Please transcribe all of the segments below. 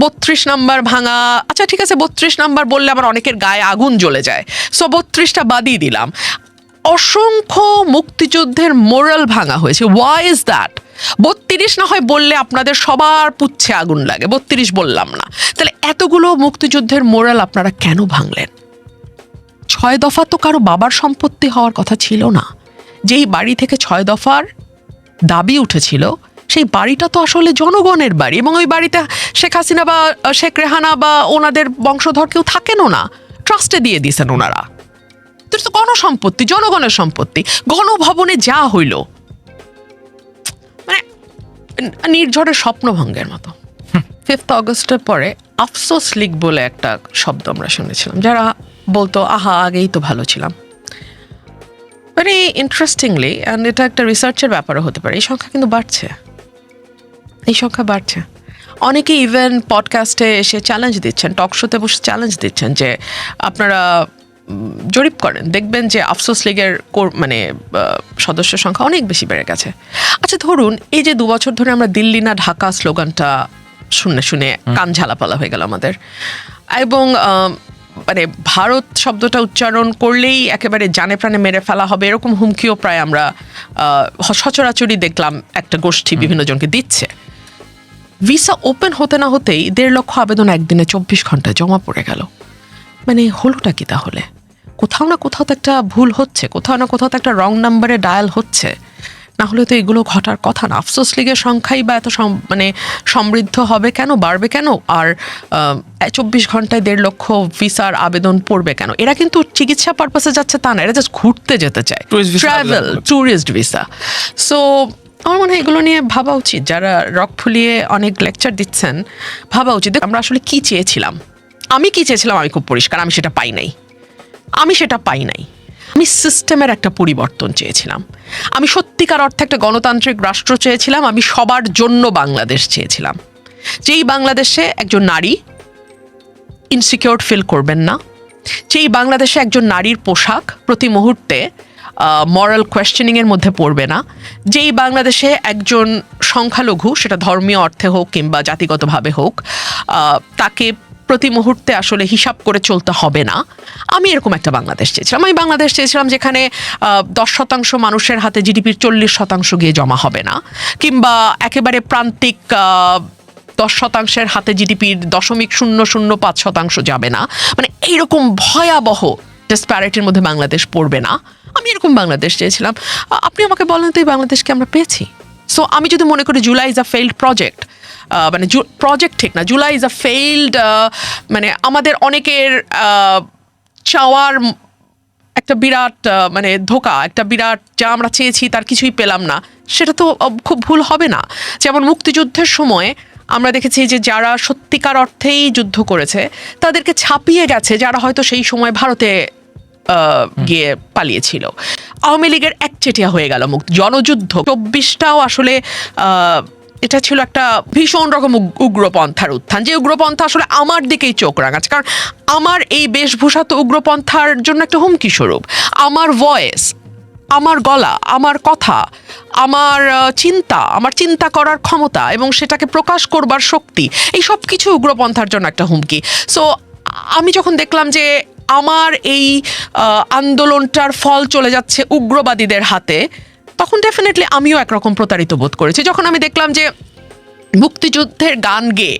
32 number ভাঙা, আচ্ছা ঠিক আছে 32 নাম্বার বললে আবার অনেকের গায়ে আগুন জ্বলে যায়, সো 32টা বাদই দিলাম। অসংখ্য মুক্তিযুদ্ধের মোরাল ভাঙা হয়েছে। Y is that? 32 না হয় বললে আপনাদের সবার পুচ্ছে আগুন লাগে, 32 বললাম না, তাহলে এতগুলো মুক্তিযুদ্ধের মোরাল আপনারা কেন ভাঙলেন? 6 দফা তো কারো বাবার সম্পত্তি হওয়ার কথা ছিল না। যেই বাড়ি থেকে 6 দফার দাবি উঠেছিল সেই বাড়িটা তো আসলে জনগণের বাড়ি, এবং ওই বাড়িতে শেখ হাসিনা বা শেখ রেহানা বা ওনাদের বংশধর কেউ থাকেনও না, ট্রাস্টে দিয়ে দিয়েছেন ওনারা। তো গণসম্পত্তি, জনগণের সম্পত্তি। গণভবনে যা হইল মানে নির্ঝরের স্বপ্নভঙ্গের মতো। 5 অগস্টের পরে আফসোস লীগ বলে একটা শব্দ আমরা শুনেছিলাম, যারা বলতো আহা আগেই তো ভালো ছিলাম। ভেরি ইন্টারেস্টিংলি, অ্যান্ড এটা একটা রিসার্চের ব্যাপারও হতে পারে, এই সংখ্যা কিন্তু বাড়ছে, এই সংখ্যা বাড়ছে। অনেকে ইভেন পডকাস্টে এসে চ্যালেঞ্জ দিচ্ছেন, টক শোতে বসে চ্যালেঞ্জ দিচ্ছেন যে আপনারা জরিপ করেন, দেখবেন যে আফসোস লীগের মানে সদস্য সংখ্যা অনেক বেশি বেড়ে গেছে। আচ্ছা ধরুন এই যে 2 বছর ধরে আমরা দিল্লি না ঢাকা স্লোগানটা শুনে শুনে কান ঝালাপালা হয়ে গেল আমাদের, এবং মানে ভারত শব্দটা উচ্চারণ করলেই একেবারে জানে প্রাণে মেরে ফেলা হবে এরকম হুমকিও প্রায় আমরা সচরাচরই দেখলাম একটা গোষ্ঠী বিভিন্ন জনকে দিচ্ছে। ভিসা ওপেন হতে না হতেই 1.5 লক্ষ আবেদন একদিনে 24 ঘন্টায় জমা পড়ে গেল। মানে হলোটা কি তাহলে? কোথাও না কোথাও তো একটা ভুল হচ্ছে, কোথাও না কোথাও তো একটা রং নাম্বারে ডায়াল হচ্ছে, না হলে তো এগুলো ঘটার কথা না। আফসোস লীগের সংখ্যাই বা এত মানে সমৃদ্ধ হবে কেন, বাড়বে কেন? আর 24 ঘন্টায় 1.5 লক্ষ ভিসার আবেদন পড়বে কেন? এরা কিন্তু চিকিৎসা পারপাসে যাচ্ছে তা না, এরা জাস্ট ঘুরতে যেতে চায়, ট্রাভেল, ট্যুরিস্ট ভিসা। সো আমার মনে হয় এগুলো নিয়ে ভাবা উচিত, যারা রক ফুলিয়ে অনেক লেকচার দিচ্ছেন ভাবা উচিত আমরা আসলে কি চেয়েছিলাম। আমি কি চেয়েছিলাম আমি খুব পরিষ্কার, আমি সেটা পাই নাই। আমি সিস্টেমের একটা পরিবর্তন চেয়েছিলাম, আমি সত্যিকার অর্থে একটা গণতান্ত্রিক রাষ্ট্র চেয়েছিলাম, আমি সবার জন্য বাংলাদেশ চেয়েছিলাম, যেই বাংলাদেশে একজন নারী ইনসিকিউর ফিল করবেন না, যেই বাংলাদেশে একজন নারীর পোশাক প্রতি মুহূর্তে মরাল কোয়েশ্চেনিংয়ের মধ্যে পড়বে না, যেই বাংলাদেশে একজন সংখ্যালঘু, সেটা ধর্মীয় অর্থে হোক কিংবা জাতিগতভাবে হোক, তাকে প্রতি মুহূর্তে আসলে হিসাব করে চলতে হবে না। আমি এরকম একটা বাংলাদেশ চেয়েছিলাম। আমি বাংলাদেশ চেয়েছিলাম যেখানে 10% মানুষের হাতে জিডিপির 40% গিয়ে জমা হবে না, কিংবা একেবারে প্রান্তিক 10% হাতে জিডিপির 0.005% যাবে না। মানে এইরকম ভয়াবহ ডিসপ্যারিটির মধ্যে বাংলাদেশ পড়বে না। আমি এরকম বাংলাদেশ চেয়েছিলাম। আপনি আমাকে বলেন তো এই বাংলাদেশকে আমরা পেয়েছি? সো আমি যদি মনে করি July is a failed project, মানে প্রজেক্ট ঠিক না, জুলাই ইজ আ ফেইল্ড, মানে আমাদের অনেকের চাওয়ার একটা বিরাট মানে ধোকা, একটা বিরাট যা আমরা চেয়েছি তার কিছুই পেলাম না, সেটা তো খুব ভুল হবে না? যেমন মুক্তিযুদ্ধের সময় আমরা দেখেছি যে যারা সত্যিকার অর্থেই যুদ্ধ করেছে তাদেরকে ছাপিয়ে গেছে যারা হয়তো সেই সময় ভারতে গিয়ে পালিয়েছিল। আওয়ামী লীগের একচেটিয়া হয়ে গেল জনযুদ্ধ। 24টাও আসলে এটা ছিল একটা ভীষণ রকম উগ্রপন্থার উত্থান, যে উগ্রপন্থা আসলে আমার দিকেই চোখ রাঙাচ্ছে, কারণ আমার এই বেশভূষা তো উগ্রপন্থার জন্য একটা হুমকি স্বরূপ। আমার ভয়েস, আমার গলা, আমার কথা, আমার চিন্তা করার ক্ষমতা এবং সেটাকে প্রকাশ করবার শক্তি, এই সব কিছু উগ্রপন্থার জন্য একটা হুমকি। সো আমি যখন দেখলাম যে আমার এই আন্দোলনটার ফল চলে যাচ্ছে উগ্রবাদীদের হাতে, তখন ডেফিনেটলি আমিও একরকম প্রতারিত বোধ করেছি। যখন আমি দেখলাম যে মুক্তিযুদ্ধের গান গেয়ে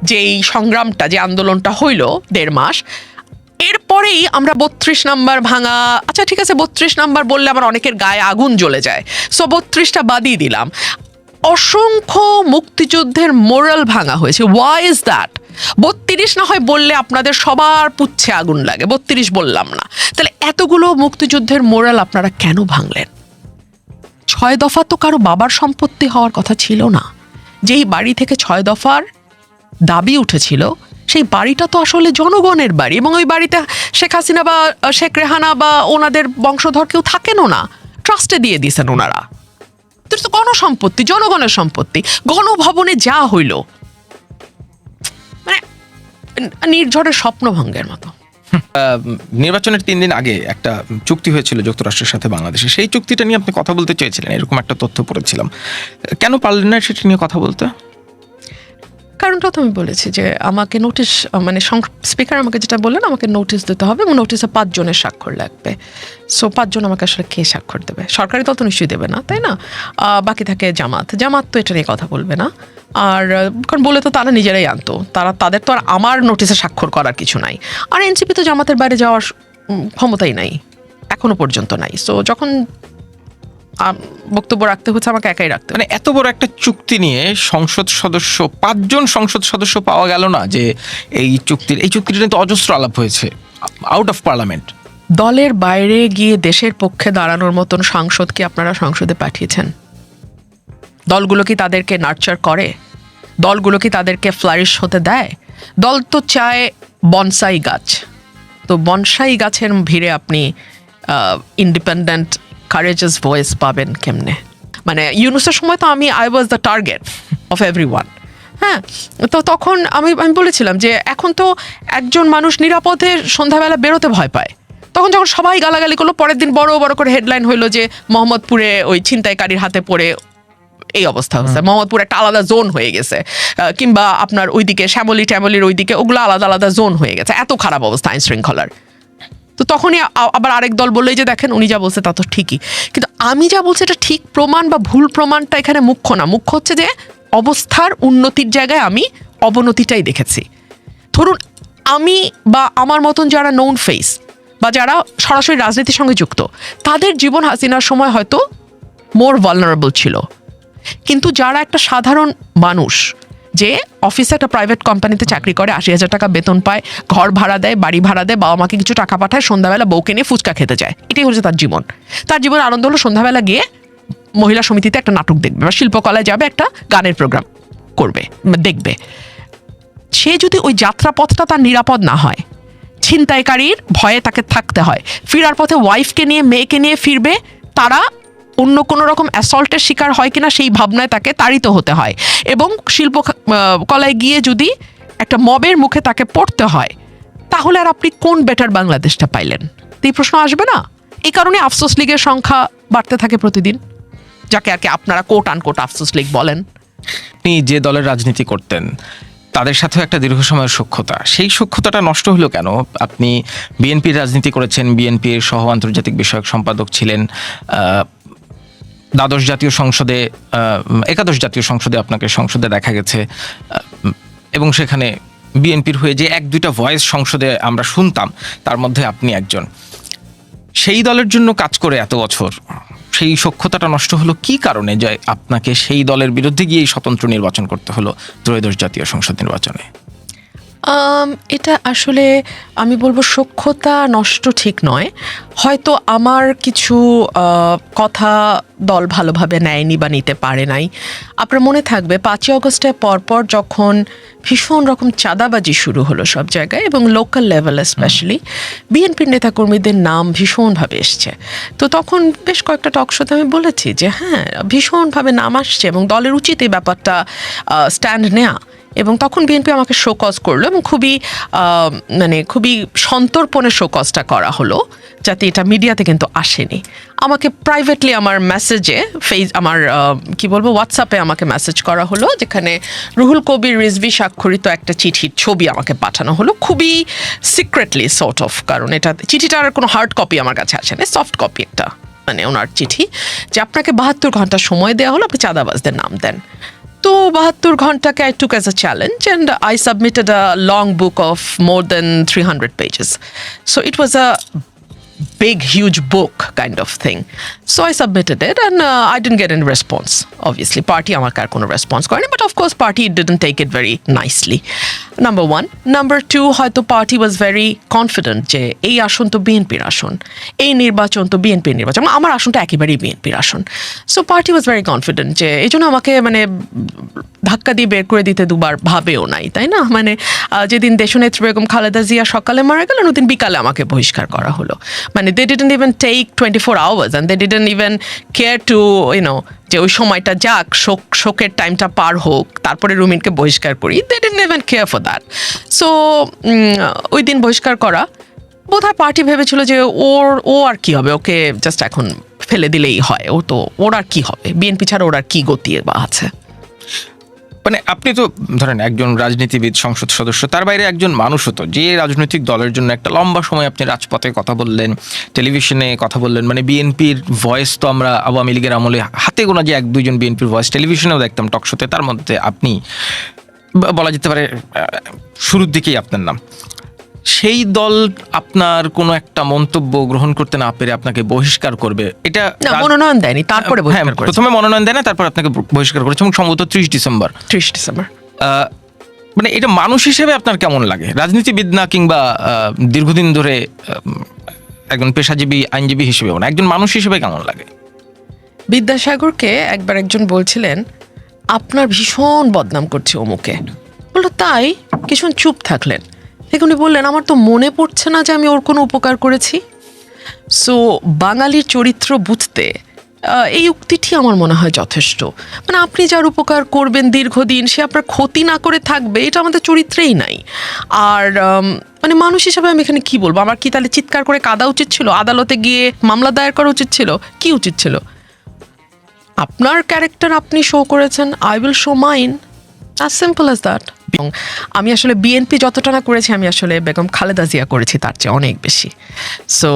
যেই সংগ্রামটা, যে আন্দোলনটা হইল 1.5 মাস, এরপরেই আমরা 32 নাম্বার ভাঙা, আচ্ছা ঠিক আছে 32 নাম্বার বললে আবার অনেকের গায়ে আগুন জ্বলে যায়, সো 32টা বাদই দিলাম। অসংখ্য মুক্তিযুদ্ধের মোরাল ভাঙা হয়েছে। Y is that? 32 না হয় বললে আপনাদের সবার পুচ্ছে আগুন লাগে, 32 বললাম না, তাহলে এতগুলো মুক্তিযুদ্ধের মোরাল আপনারা কেন ভাঙলেন? 6 দফা তো কারো বাবার সম্পত্তি হওয়ার কথা ছিল না। যেই বাড়ি থেকে 6 দফার দাবি উঠেছিল সেই বাড়িটা তো আসলে জনগণের বাড়ি, এবং ওই বাড়িতে শেখ হাসিনা বা শেখ রেহানা বা ওনাদের বংশধর কেউ থাকেনও না, ট্রাস্টে দিয়ে দিয়েছেন ওনারা। তো গণসম্পত্তি, জনগণের সম্পত্তি। গণভবনে যা হইল মানে নির্ঝরের স্বপ্নভঙ্গের মতো। নির্বাচনের 3 দিন আগে একটা চুক্তি হয়েছিল যুক্তরাষ্ট্রের সাথে বাংলাদেশে, সেই চুক্তিটা নিয়ে আপনি কথা বলতে চেয়েছিলেন, এরকম একটা তথ্য পড়েছিলাম। কেন পারলেন না সেটা নিয়ে কথা বলতে? কারণটা তো আমি বলেছি যে আমাকে নোটিশ, মানে স্পিকার আমাকে যেটা বললেন আমাকে নোটিশ দিতে হবে এবং নোটিশে 5 জনের স্বাক্ষর লাগবে। সো 5 জন আমাকে আসলে কে স্বাক্ষর দেবে? সরকারি দল তো নিশ্চয়ই দেবে না, তাই না? বাকি থাকে জামাত তো এটা নিয়ে কথা বলবে না। আর কারণ বলে তো তারা নিজেরাই আনতো, তাদের তো আর আমার নোটিশে স্বাক্ষর করার কিছু নাই। আর এনসিপি তো জামাতের বাইরে যাওয়ার ক্ষমতাই নাই, এখনো পর্যন্ত নাই। সো যখন বক্তব্য রাখতে হচ্ছে আমাকে একাই রাখতে। মানে এত বড় একটা চুক্তি নিয়ে সংসদ সদস্য 5 জন সংসদ সদস্য পাওয়া গেল না যে এই চুক্তিটা নিয়ে তো অজস্র আলাপ হয়েছে আউট অফ পার্লামেন্ট। দলের বাইরে গিয়ে দেশের পক্ষে দাঁড়ানোর মতন সাংসদকে আপনারা সংসদে পাঠিয়েছেন? দলগুলো কি তাদেরকে নার্চার করে? দলগুলো কি তাদেরকে ফ্লারিশ হতে দেয়? দল তো চায় বনসাই গাছ, তো বনসাই গাছের ভিড়ে আপনি ইন্ডিপেন্ডেন্ট কারেজাস ভয়েস পাবেন কেমনে? মানে ইউনুসের সময় তো I was the target of everyone. হ্যাঁ, তো তখন আমি বলেছিলাম যে এখন তো একজন মানুষ নিরাপদে সন্ধ্যাবেলা বেরোতে ভয় পায়। তখন যখন সবাই গালাগালি করলো, পরের দিন বড় বড় করে হেডলাইন হইলো যে মোহাম্মদপুরে ওই ছিনতাইকারীর হাতে পড়ে এই অবস্থা হচ্ছে, মোহাম্মদপুর একটা আলাদা জোন হয়ে গেছে, কিংবা আপনার ওইদিকে শ্যামলির ওইদিকে ওগুলো আলাদা আলাদা জোন হয়ে গেছে, এত খারাপ অবস্থা আইন শৃঙ্খলার। তো তখনই আবার আরেক দল বললো যে দেখেন উনি যা বলছে তা তো ঠিকই, কিন্তু আমি যা বলছি এটা ঠিক প্রমাণ বা ভুল প্রমাণটা এখানে মুখ্য না। মুখ্য হচ্ছে যে অবস্থার উন্নতির জায়গায় আমি অবনতিটাই দেখেছি। ধরুন আমি বা আমার মতন যারা নোন ফেস বা যারা সরাসরি রাজনীতির সঙ্গে যুক্ত, তাদের জীবন হাসিনার সময় হয়তো মোর ভালনারেবল ছিল, কিন্তু যারা একটা সাধারণ মানুষ যে অফিসে একটা প্রাইভেট কোম্পানিতে চাকরি করে, 80,000 টাকা বেতন পায়, ঘর ভাড়া দেয়, বাড়ি ভাড়া দেয়, বাবা মাকে কিছু টাকা পাঠায়, সন্ধ্যাবেলা বউকে নিয়ে ফুচকা খেতে যায়, এটাই হচ্ছে তার জীবন। তার জীবনের আনন্দ হলো সন্ধ্যাবেলা গিয়ে মহিলা সমিতিতে একটা নাটক দেখবে বা শিল্পকলায় যাবে, একটা গানের প্রোগ্রাম করবে, দেখবে। সে যদি ওই যাত্রাপথটা তার নিরাপদ না হয়, ছিনতাইকারীর ভয়ে তাকে থাকতে হয়, ফেরার পথে ওয়াইফকে নিয়ে মেয়েকে নিয়ে ফিরবে, তারা অন্য কোনো রকম অ্যাসল্টের শিকার হয় কিনা সেই ভাবনায় তাকে তাড়িত হতে হয়, এবং শিল্পকলায় গিয়ে যদি একটা মবের মুখে তাকে পড়তে হয়, তাহলে আর আপনি কোন বেটার বাংলাদেশটা পাইলেন? এই প্রশ্ন আসবে না? এই কারণে আফসোস লীগের সংখ্যা বাড়তে থাকে প্রতিদিন, যাকে আর কি আপনারা কোট আনকোট আফসোস লীগ বলেন। আপনি যে দলের রাজনীতি করতেন তাদের সাথেও একটা দীর্ঘ সময়ের সখ্যতা, সেই সখ্যতাটা নষ্ট হলো কেন? আপনি বিএনপির রাজনীতি করেছেন, বিএনপির সহ আন্তর্জাতিক বিষয়ক সম্পাদক ছিলেন, একাদশ জাতীয় সংসদে আপনাকে সংসদে দেখা গেছে, এবং সেখানে বিএনপির হয়ে যে 1-2টা ভয়েস সংসদে আমরা শুনতাম, তার মধ্যে আপনি একজন। সেই দলের জন্য কাজ করে এত বছর সেই সখ্যতাটা নষ্ট হলো কি কারণে, যে আপনাকে সেই দলের বিরুদ্ধে গিয়ে স্বতন্ত্র নির্বাচন করতে হলো ত্রয়োদশ জাতীয় সংসদ নির্বাচনে? এটা আসলে আমি বলবো সখ্যতা নষ্ট ঠিক নয়, হয়তো আমার কিছু কথা দল ভালোভাবে নেয়নি বা নিতে পারে নাই। আপনার মনে থাকবে 5ই অগস্টের পরপর যখন ভীষণ রকম চাঁদাবাজি শুরু হলো সব জায়গায়, এবং লোকাল লেভেলে স্পেশালি বিএনপির নেতাকর্মীদের নাম ভীষণভাবে এসছে। তো তখন বেশ কয়েকটা টক শোতে আমি বলেছি যে হ্যাঁ, ভীষণভাবে নাম আসছে এবং দলের উচিত এই ব্যাপারটা স্ট্যান্ড নেওয়া। এবং তখন বিএনপি আমাকে শোকজ করলো, এবং খুবই সন্তর্পণে শোকজটা করা হলো, যাতে এটা মিডিয়াতে কিন্তু আসেনি। আমাকে প্রাইভেটলি আমার মেসেজে আমার হোয়াটসঅ্যাপে আমাকে মেসেজ করা হলো, যেখানে রুহুল কবির রিজভী স্বাক্ষরিত একটা চিঠির ছবি আমাকে পাঠানো হলো, খুবই সিক্রেটলি সর্ট অফ, কারণ চিঠিটার কোনো হার্ড কপি আমার কাছে আসেনি, সফট কপি একটা, মানে ওনার চিঠি, যে আপনাকে 72 ঘন্টা সময় দেওয়া হলো, আপনি চাঁদাবাজদের নাম দেন। তো 72 ঘন্টাকে I took as a challenge and I submitted a long book of more than 300 pages. So it was a big, huge book kind of thing. So I submitted it and I didn't get any response. Obviously, party আমাকে আর কোনো response করেনি, but of course party didn't take it very nicely. Number 1. Number 2, হয়তো party was very confident যে এই আসন তো বিএনপির আসন, এই নির্বাচন তো বিএনপির নির্বাচন, আমার আসনটা একেবারেই বিএনপির আসন। So party was very confident যে এই জন্য আমাকে ধাক্কা দিয়ে বের করে দিতে দুবার ভাবেও নাই, তাই না? যেদিন দেশনেত্রী বেগম খালেদা জিয়া সকালে মারা গেলেন, ওদিন বিকালে আমাকে বহিষ্কার করা হলো। they didn't even take 24 hours and they didn't even care to, যে ওই সময়টা যাক, শোকের টাইমটা পার হোক, তারপরে রুমিনকে বহিষ্কার করি। They didn't even care for that. So ওই দিন বহিষ্কার করা, বোধহয় পার্টি ভেবেছিল যে ও আর কি হবে, ওকে জাস্ট এখন ফেলে দিলেই হয়, ওর আর কি হবে, বিএনপি ছাড়া ওর আর কি গতি বা আছে। মানে আপনি তো ধরেন একজন রাজনীতিবিদ, সংসদ সদস্য, তার বাইরে একজন মানুষও তো, যে রাজনৈতিক দলের জন্য একটা লম্বা সময় আপনি রাজপথে কথা বললেন, টেলিভিশনে কথা বললেন, মানে বিএনপির ভয়েস তো আমরা আওয়ামী লীগের আমলে হাতে গোনা যে 1-2 জন বিএনপির ভয়েস টেলিভিশনেও দেখতাম, টকশোতে, তার মধ্যে আপনি বলা যেতে পারে শুরুর দিকেই আপনার নাম। সেই দল আপনার কোনো একটা মন্তব্য গ্রহণ করতে না পেরে আপনাকে বহিষ্কার করবে, এটা মনোনয়ন দেয়নি, তারপরে বহিষ্কার করেছে। প্রথমে মনোনয়ন দেয় না, তারপর আপনাকে বহিষ্কার করেছে, এবং সম্ভবত 30 ডিসেম্বর। মানে এটা মানুষ হিসেবে আপনার কেমন লাগে? রাজনীতিবিদ না, কিংবা দীর্ঘদিন ধরে একজন পেশাজীবী আইনজীবী হিসেবেও না, একজন মানুষ হিসেবে কেমন লাগে? বিদ্যাসাগরকে একবার একজন বলছিলেন, আপনার ভীষণ বদনাম করছে অমুকে। বললো তাই? কিছুক্ষণ চুপ থাকলেন, দেখে উনি বললেন, আমার তো মনে পড়ছে না যে আমি ওর কোনো উপকার করেছি। সো বাঙালির চরিত্র বুঝতে এই উক্তিটি আমার মনে হয় যথেষ্ট। মানে আপনি যার উপকার করবেন দীর্ঘদিন, সে আপনার ক্ষতি না করে থাকবে, এটা আমাদের চরিত্রেই নাই। আর মানে মানুষ হিসাবে আমি এখানে কি বলবো? আমার কি তাহলে চিৎকার করে কাঁদা উচিত ছিল? আদালতে গিয়ে মামলা দায়ের করা উচিত ছিল? কি উচিত ছিল? আপনার ক্যারেক্টার আপনি শো করেছেন, I will show mine, as simple as that. আমি আসলে বিএনপি যতটা না করেছি, আমি আসলে বেগম খালেদা জিয়া করেছি তার চেয়ে অনেক বেশি। সো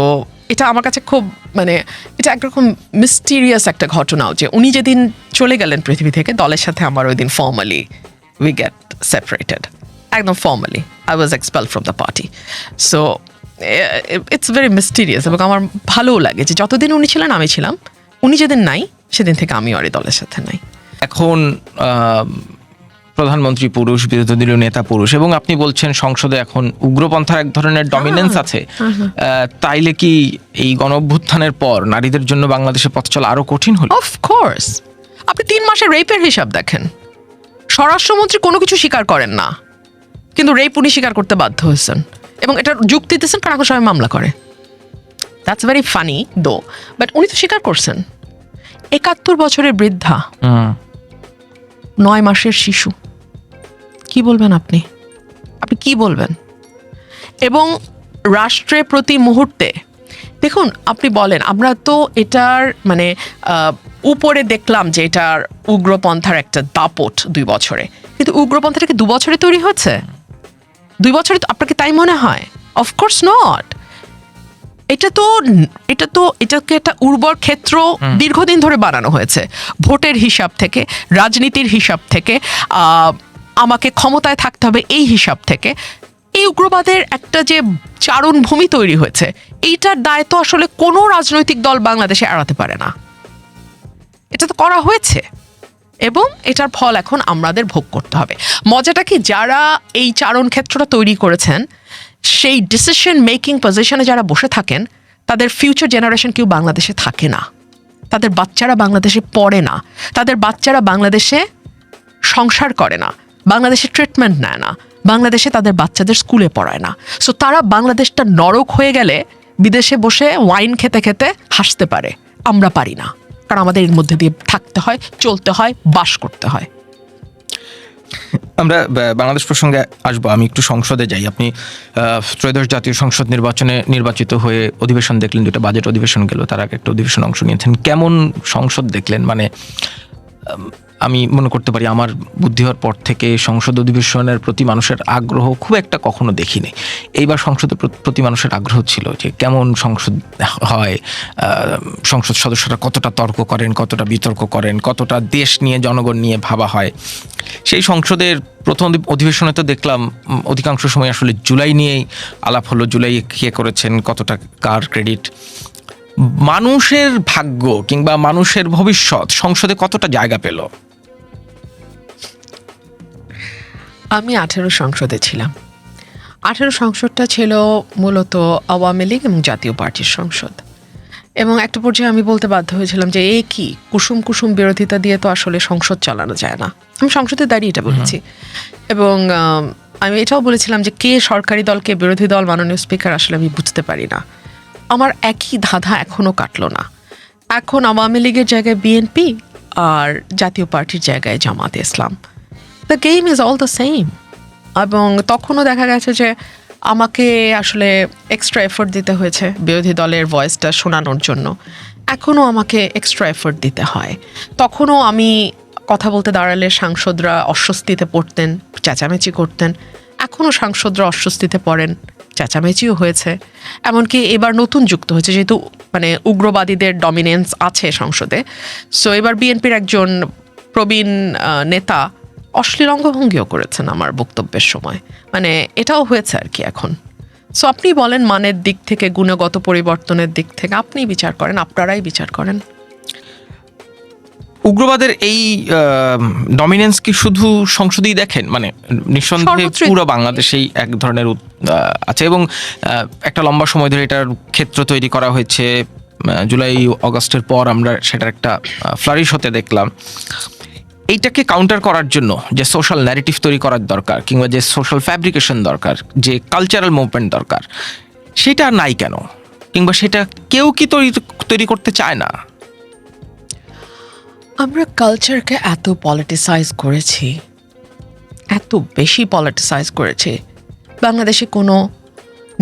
এটা আমার কাছে খুব, মানে এটা একরকম মিস্টিরিয়াস একটা ঘটনাও, যে উনি যেদিন চলে গেলেন পৃথিবী থেকে, দলের সাথে আমার ওই দিন ফর্মালি উই গেট সেপারেটেড, একদম formally I was expelled from the party. So it's very mysterious, এবং আমার ভালোও লাগে যে যতদিন উনি ছিলেন আমি ছিলাম, উনি যেদিন নাই সেদিন থেকে আমি আর এই দলের সাথে নাই। এখন প্রধানমন্ত্রী পুরুষ, বিরোধী দলীয় নেতা পুরুষ, এবং আপনি বলছেন সংসদে এখন উগ্রপন্থার এক ধরনের ডমিনেন্স আছে। তাইলে কি এই গণঅভ্যুত্থানের পর নারীদের জন্য বাংলাদেশে পথ চলা আরো কঠিন হলো? অফকোর্স। আপনি 3 মাসের রেপের হিসাব দেখেন, স্বরাষ্ট্রমন্ত্রী কোনো কিছু স্বীকার করেন না, কিন্তু রেপ উনি স্বীকার করতে বাধ্য হয়েছেন, এবং এটা যুক্তি দিতেছেন কারণ এখন সবাই মামলা করে। দ্যাটস ভেরি ফানি দো, বাট উনি তো স্বীকার করছেন। 71 বছরের বৃদ্ধা, 9 মাসের শিশু, কি বলবেন আপনি? আপনি কি বলবেন? এবং রাষ্ট্রের প্রতি মুহূর্তে দেখুন, আপনি বলেন, আমরা তো এটার মানে উপরে দেখলাম যে এটার উগ্রপন্থার একটা দাপট 2 বছরে, কিন্তু উগ্রপন্থাটা কি 2 বছরে তৈরি হচ্ছে? 2 বছরে আপনাকে তাই মনে হয়? Of course not. এটাকে একটা উর্বর ক্ষেত্র দীর্ঘদিন ধরে বানানো হয়েছে, ভোটের হিসাব থেকে, রাজনীতির হিসাব থেকে, আমাকে ক্ষমতায় থাকতে হবে এই হিসাব থেকে। এই উগ্রবাদের একটা যে চারণভূমি তৈরি হয়েছে, এইটার দায় তো আসলে কোনো রাজনৈতিক দল বাংলাদেশে এড়াতে পারে না। এটা তো করা হয়েছে, এবং এটার ফল এখন আমাদের ভোগ করতে হবে। মজাটা কি, যারা এই চারণ ক্ষেত্রটা তৈরি করেছেন, সেই ডিসিশন মেকিং পজিশনে যারা বসে থাকেন, তাদের ফিউচার জেনারেশন কেউ বাংলাদেশে থাকে না, তাদের বাচ্চারা বাংলাদেশে পড়ে না, তাদের বাচ্চারা বাংলাদেশে সংসার করে না, বাংলাদেশে ট্রিটমেন্ট নেয় না, বাংলাদেশে তাদের বাচ্চাদের স্কুলে পড়ায় না। সো তারা বাংলাদেশটা নরক হয়ে গেলে বিদেশে বসে ওয়াইন খেতে খেতে হাসতে পারে, আমরা পারি না, কারণ আমাদের এর মধ্যে দিয়ে থাকতে হয়, চলতে হয়, বাস করতে হয়। আমরা বাংলাদেশ প্রসঙ্গে আসবো, আমি একটু সংসদে যাই। আপনি ত্রয়োদশ জাতীয় সংসদ নির্বাচনে নির্বাচিত হয়ে অধিবেশন দেখলেন, 2টা বাজেট অধিবেশন গেল, তার আগে একটা অধিবেশন অংশ নিয়েছেন। কেমন সংসদ দেখলেন? মানে আমি মনে করতে পারি আমার বুদ্ধি হওয়ার পর থেকে সংসদ অধিবেশনের প্রতি মানুষের আগ্রহ খুব একটা কখনো দেখিনি। এইবার সংসদের প্রতি মানুষের আগ্রহ ছিল যে কেমন সংসদ হয়, সংসদ সদস্যরা কতটা তর্ক করেন, কতটা বিতর্ক করেন, কতটা দেশ নিয়ে, জনগণ নিয়ে ভাবা হয়। সেই সংসদের প্রথম অধিবেশনে তো দেখলাম অধিকাংশ সময় আসলে জুলাই নিয়েই আলাপ হলো, জুলাই কে করেছেন, কতটা কার ক্রেডিট। মানুষের ভাগ্য কিংবা মানুষের ভবিষ্যৎ সংসদে কতটা জায়গা পেল? আমি 18 সংসদে ছিলাম। 18 সংসদটা ছিল মূলত আওয়ামী লীগ এবং জাতীয় পার্টির সংসদ, এবং একটা পর্যায়ে আমি বলতে বাধ্য হয়েছিলাম যে এ কি কুসুম কুসুম বিরোধিতা দিয়ে তো আসলে সংসদ চালানো যায় না। আমি সংসদে দাঁড়িয়ে এটা বলেছি, এবং আমি এটাও বলেছিলাম যে কে সরকারি দল কে বিরোধী দল, মাননীয় স্পিকার, আসলে আমি বুঝতে পারি না। আমার একই ধাঁধা এখনো কাটলো না। এখন আওয়ামী লীগের জায়গায় বিএনপি আর জাতীয় পার্টির জায়গায় Jamaate Islam. The game is all the same. এবং তখনও দেখা গেছে যে আমাকে আসলে এক্সট্রা এফোর্ট দিতে হয়েছে বিরোধী দলের ভয়েসটা শোনানোর জন্য। এখনও আমাকে এক্সট্রা এফোর্ট দিতে হয়। তখনও আমি কথা বলতে দাঁড়ালে সাংসদরা অস্বস্তিতে পড়তেন, চেঁচামেচি করতেন। এখনও সাংসদরা অস্বস্তিতে পড়েন, চেঁচামেচিও হয়েছে। এমনকি এবার নতুন যুক্ত হয়েছে, যেহেতু মানে উগ্রবাদীদের ডমিনেন্স আছে সংসদে, সো এবার বিএনপির একজন প্রবীণ নেতা অশ্লীল অঙ্গভঙ্গিও করেছেন আমার বক্তব্যের সময়। মানে এটাও হয়েছে আর কি এখন। সো আপনি বলেন মানের দিক থেকে, গুণগত পরিবর্তনের দিক থেকে আপনি বিচার করেন, আপনারাই বিচার করেন। উগ্রবাদের এই ডমিনেন্স কি শুধু সংসদেই দেখেন? মানে নিঃসন্দেহে সর্বত্রই। পুরো বাংলাদেশেই এক ধরনের আছে, এবং একটা লম্বা সময় ধরে এটার ক্ষেত্র তৈরি করা হয়েছে। জুলাই অগাস্টের পর আমরা সেটার একটা ফ্লারিশ হতে দেখলাম। এইটাকে কাউন্টার করার জন্য যে সোশ্যাল ন্যারেটিভ তৈরি করার দরকার, কিংবা যে সোশ্যাল ফ্যাব্রিকেশন দরকার, যে কালচারাল মুভমেন্ট দরকার, সেটা নাই কেন? কিংবা সেটা কেউ কি তৈরি করতে চায় না? আমরা কালচারকে এত পলিটিসাইজ করেছি, এত বেশি পলিটিসাইজ করেছি, বাংলাদেশে কোনো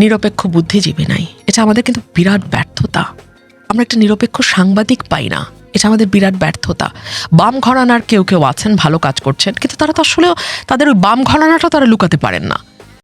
নিরপেক্ষ বুদ্ধিজীবী নাই। এটা আমাদের কিন্তু বিরাট ব্যর্থতা। আমরা একটা নিরপেক্ষ সাংবাদিক পাই না, এটা আমাদের বিরাট ব্যর্থতা। বাম ঘরানার কেউ কেউ আছেন, ভালো কাজ করছেন, কিন্তু তারা তো আসলে তাদের ওই বাম ঘরানাটা তারা লুকাতে পারেন না।